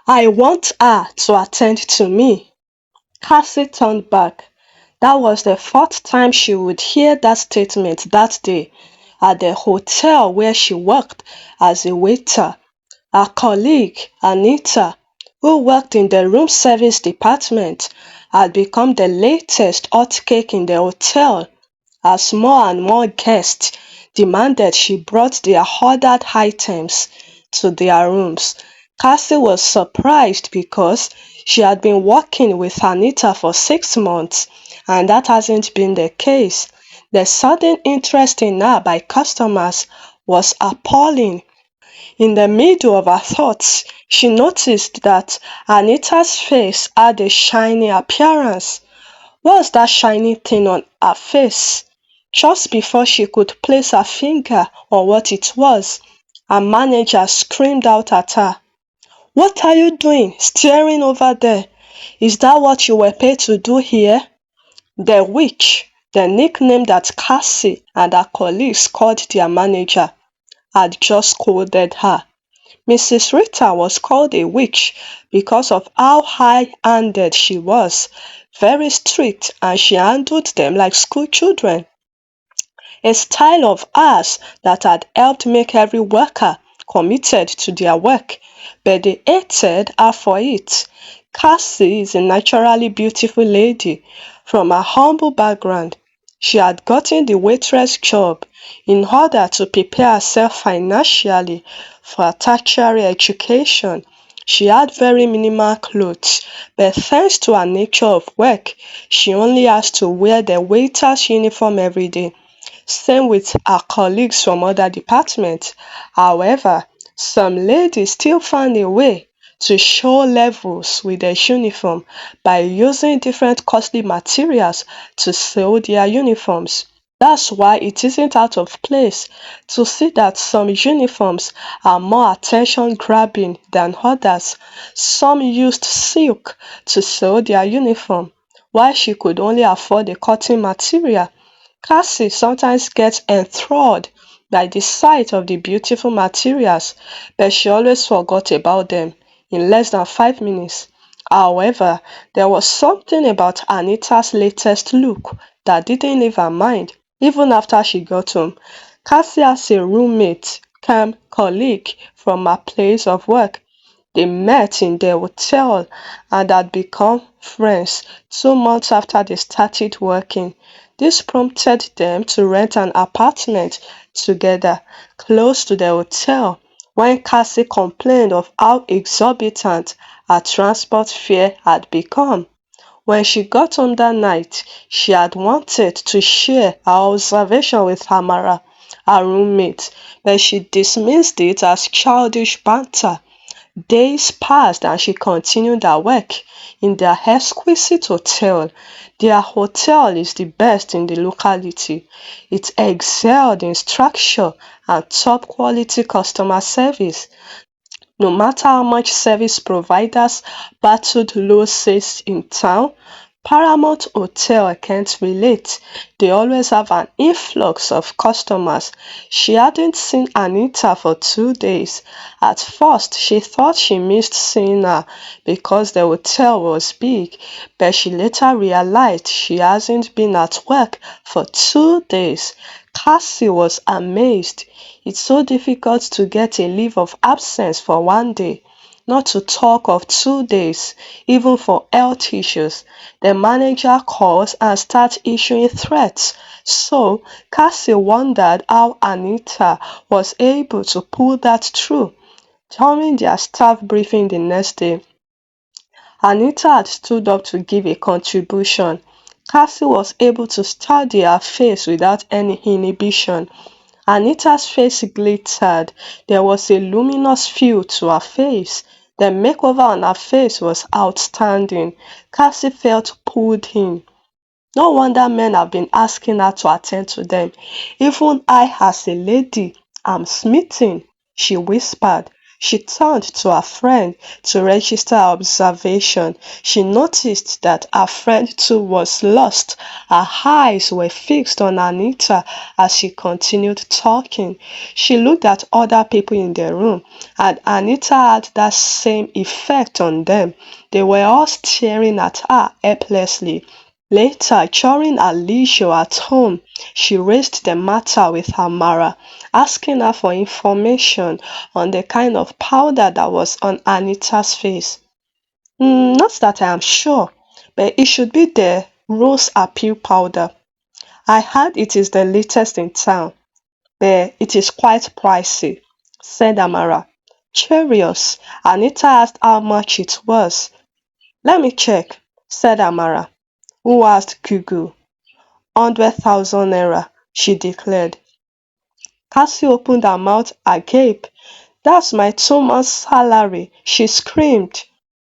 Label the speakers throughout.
Speaker 1: I want her to attend to me. Cassie turned back. That was the fourth time she would hear that statement that day at the hotel where she worked as a waiter. Her colleague, Anita, who worked in the room service department, had become the latest hot cake in the hotel as more and more guests demanded she brought their ordered items to their rooms. Cassie was surprised because she had been working with Anita for 6 months and that hasn't been the case. The sudden interest in her by customers was appalling. In the middle of her thoughts, she noticed that Anita's face had a shiny appearance. What was that shiny thing on her face? Just before she could place her finger on what it was, her manager screamed out at her. What are you doing, staring over there? Is that what you were paid to do here? The witch, the nickname that Cassie and her colleagues called their manager, had just scolded her. Mrs. Rita was called a witch because of how high-handed she was, very strict, and she handled them like school children, a style of hers that had helped make every worker committed to their work, but they hated her for it. Cassie is a naturally beautiful lady. From her humble background, she had gotten the waitress job in order to prepare herself financially for a tertiary education. She had very minimal clothes, but thanks to her nature of work, she only has to wear the waiter's uniform every day. Same with her colleagues from other departments. However, some ladies still found a way to show levels with their uniform by using different costly materials to sew their uniforms. That's why it isn't out of place to see that some uniforms are more attention-grabbing than others. Some used silk to sew their uniform, while she could only afford the cotton material. Cassie sometimes gets enthralled by the sight of the beautiful materials, but she always forgot about them in less than 5 minutes. However, there was something about Anita's latest look that didn't leave her mind, even after she got home. Cassie has a roommate, come colleague from her place of work. They met in the hotel and had become friends 2 months after they started working. This prompted them to rent an apartment together close to the hotel when Cassie complained of how exorbitant her transport fare had become. When she got home that night, she had wanted to share her observation with Hamara, her roommate, but she dismissed it as childish banter. Days passed and she continued her work in their exquisite hotel. Their hotel is the best in the locality. It excelled in structure and top quality customer service. No matter how much service providers battled losses in town, Paramount Hotel can't relate. They always have an influx of customers. She hadn't seen Anita for 2 days. At first, she thought she missed seeing her because the hotel was big, but she later realized she hasn't been at work for 2 days. Cassie was amazed. It's so difficult to get a leave of absence for one day, not to talk of 2 days, even for health issues. The manager calls and starts issuing threats. So Cassie wondered how Anita was able to pull that through. During their staff briefing the next day, Anita had stood up to give a contribution. Cassie was able to study her face without any inhibition. Anita's face glittered. There was a luminous feel to her face. The makeover on her face was outstanding. Cassie felt pulled in. No wonder men have been asking her to attend to them. Even I, as a lady, am smitten, she whispered. She turned to her friend to register her observation. She noticed that her friend too was lost. Her eyes were fixed on Anita as she continued talking. She looked at other people in the room, and Anita had that same effect on them. They were all staring at her helplessly. Later, during her leisure at home, she raised the matter with Amara, asking her for information on the kind of powder that was on Anita's face. Not that I am sure, but it should be the rose appeal powder. I heard it is the latest in town, but it is quite pricey, said Amara. Curious, Anita asked how much it was. Let me check, said Amara, who asked Google. 100,000 naira, she declared. Cassie opened her mouth agape. That's my 2 months' salary, she screamed.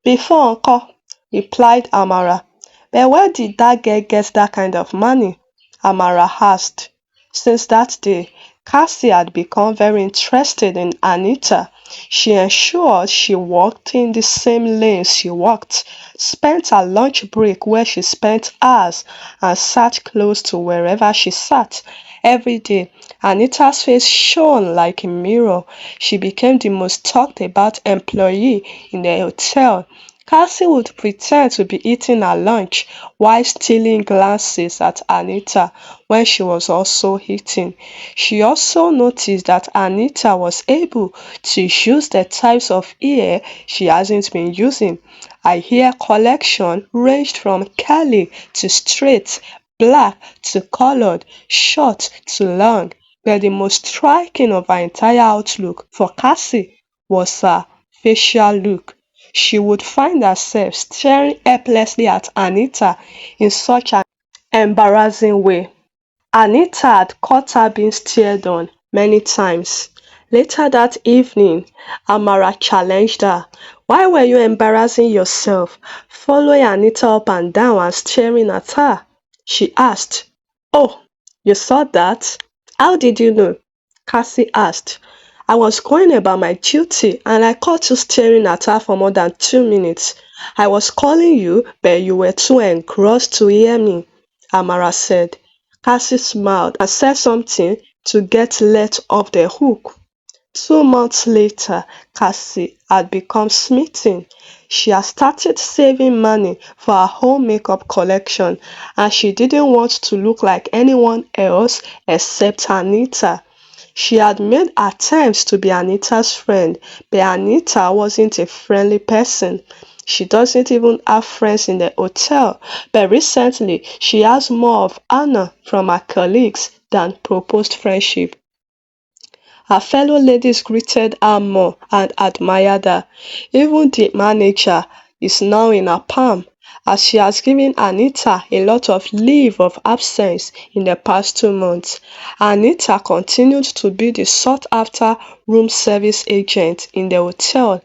Speaker 1: Before uncle, replied Amara. But where did that girl get that kind of money? Amara asked. Since that day, Cassie had become very interested in Anita. She ensured she walked in the same lane she walked, spent her lunch break where she spent hours, and sat close to wherever she sat. Every day, Anita's face shone like a mirror. She became the most talked about employee in the hotel. Cassie would pretend to be eating her lunch while stealing glances at Anita when she was also eating. She also noticed that Anita was able to use the types of hair she hasn't been using. Her hair collection ranged from curly to straight, black to colored, short to long, but the most striking of her entire outlook for Cassie was her facial look. She would find herself staring helplessly at Anita in such an embarrassing way. Anita had caught her being stared on many times. Later that evening, Amara challenged her. Why were you embarrassing yourself, following Anita up and down and staring at her? She asked. Oh, you saw that? How did you know? Cassie asked. I was going about my duty and I caught you staring at her for more than 2 minutes. I was calling you, but you were too engrossed to hear me, Amara said. Cassie smiled and said something to get let off the hook. 2 months later, Cassie had become smitten. She had started saving money for her whole makeup collection, and she didn't want to look like anyone else except Anita. She had made attempts to be Anita's friend, but Anita wasn't a friendly person. She doesn't even have friends in the hotel, but recently she has more of honor from her colleagues than proposed friendship. Her fellow ladies greeted her more and admired her. Even the manager is now in her palm, as she has given Anita a lot of leave of absence in the past 2 months. Anita continued to be the sought-after room service agent in the hotel.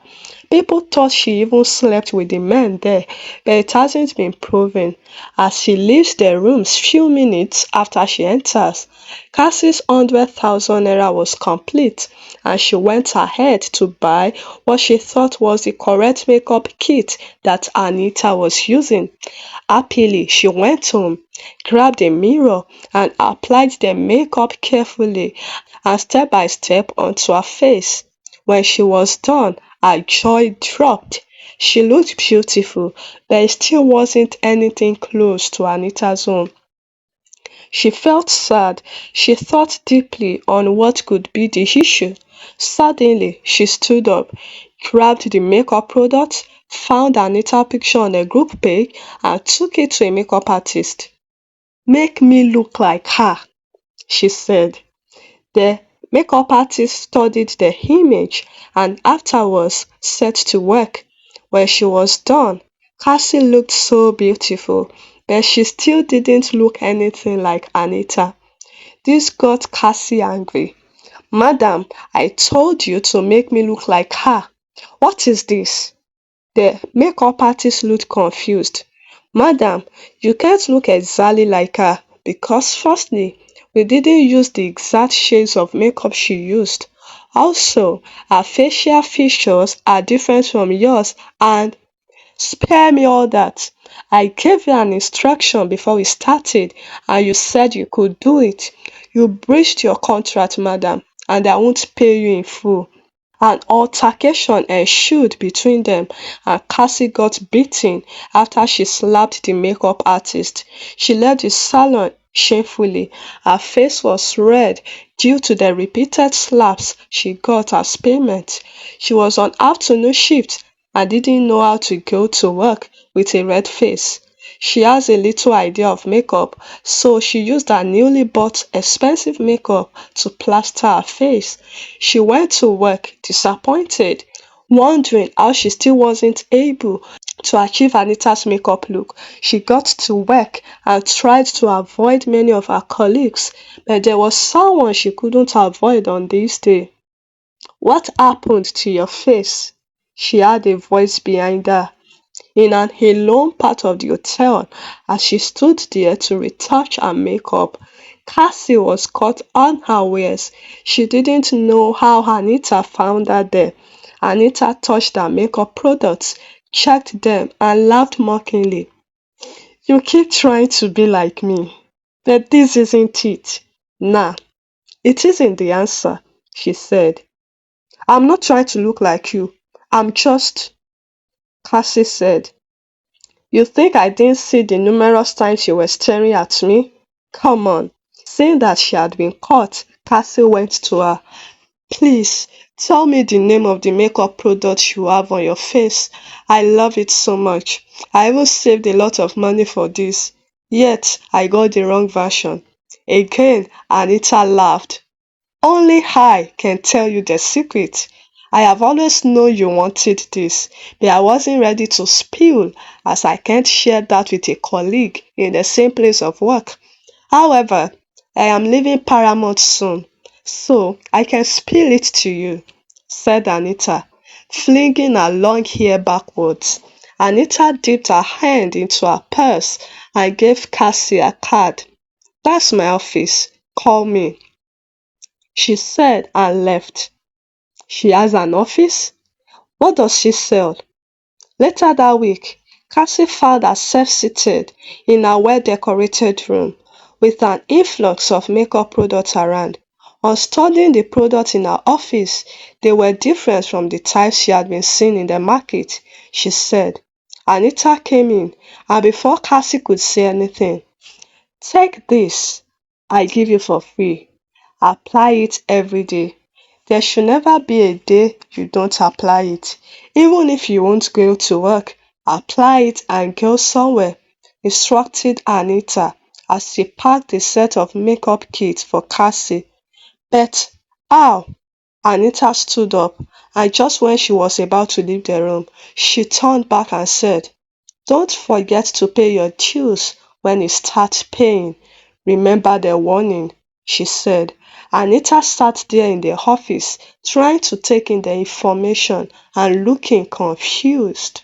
Speaker 1: People thought she even slept with the men there, but it hasn't been proven, as she leaves the rooms few minutes after she enters. Cassie's 100,000 naira was complete, and she went ahead to buy what she thought was the correct makeup kit that Anita was using. Happily, she went home, grabbed a mirror, and applied the makeup carefully and step by step onto her face. When she was done, her joy dropped. She looked beautiful, but it still wasn't anything close to Anita's own. She felt sad. She thought deeply on what could be the issue. Suddenly, she stood up, grabbed the makeup product, found Anita's picture on a group page, and took it to a makeup artist. Make me look like her, she said. The makeup artist studied the image and afterwards set to work. When she was done, Cassie looked so beautiful, but she still didn't look anything like Anita. This got Cassie angry. Madam, I told you to make me look like her. What is this? The makeup artist looked confused. Madam, you can't look exactly like her because firstly, we didn't use the exact shades of makeup she used. Also, her facial features are different from yours and spare me all that. I gave you an instruction before we started and you said you could do it. You breached your contract, madam, and I won't pay you in full. An altercation ensued between them and Cassie got beaten after she slapped the makeup artist. She left the salon shamefully. Her face was red due to the repeated slaps she got as payment. She was on afternoon shift and didn't know how to go to work with a red face. She has a little idea of makeup, so she used her newly bought expensive makeup to plaster her face. She went to work disappointed, wondering how she still wasn't able to achieve Anita's makeup look. She got to work and tried to avoid many of her colleagues, but there was someone she couldn't avoid on this day. What happened to your face? She heard a voice behind her in an alone part of the hotel. As she stood there to retouch her makeup, Cassie was caught unawares. She didn't know how Anita found her there. Anita touched her makeup products, checked them, and laughed mockingly. You keep trying to be like me, but this isn't it. Nah, it isn't the answer, she said. I'm not trying to look like you. I'm just, Cassie said. You think I didn't see the numerous times you were staring at me? Come on. Seeing that she had been caught, Cassie went to her. Please, tell me the name of the makeup product you have on your face. I love it so much. I even saved a lot of money for this. Yet, I got the wrong version. Again, Anita laughed. Only I can tell you the secret. I have always known you wanted this, but I wasn't ready to spill as I can't share that with a colleague in the same place of work. However, I am leaving Paramount soon, so I can spill it to you, said Anita, flinging her long hair backwards. Anita dipped her hand into her purse and gave Cassie a card. That's my office. Call me, she said and left. She has an office? What does she sell? Later that week, Cassie found herself seated in a well-decorated room with an influx of makeup products around. On studying the products in her office, they were different from the types she had been seeing in the market, she said. Anita came in, and before Cassie could say anything, take this, I give you for free. Apply it every day. There should never be a day you don't apply it. Even if you won't go to work, apply it and go somewhere, instructed Anita as she packed a set of makeup kits for Cassie. But how? Anita stood up, and just when she was about to leave the room, she turned back and said, don't forget to pay your dues when you start paying. Remember the warning, she said. Anita sat there in the office, trying to take in the information and looking confused.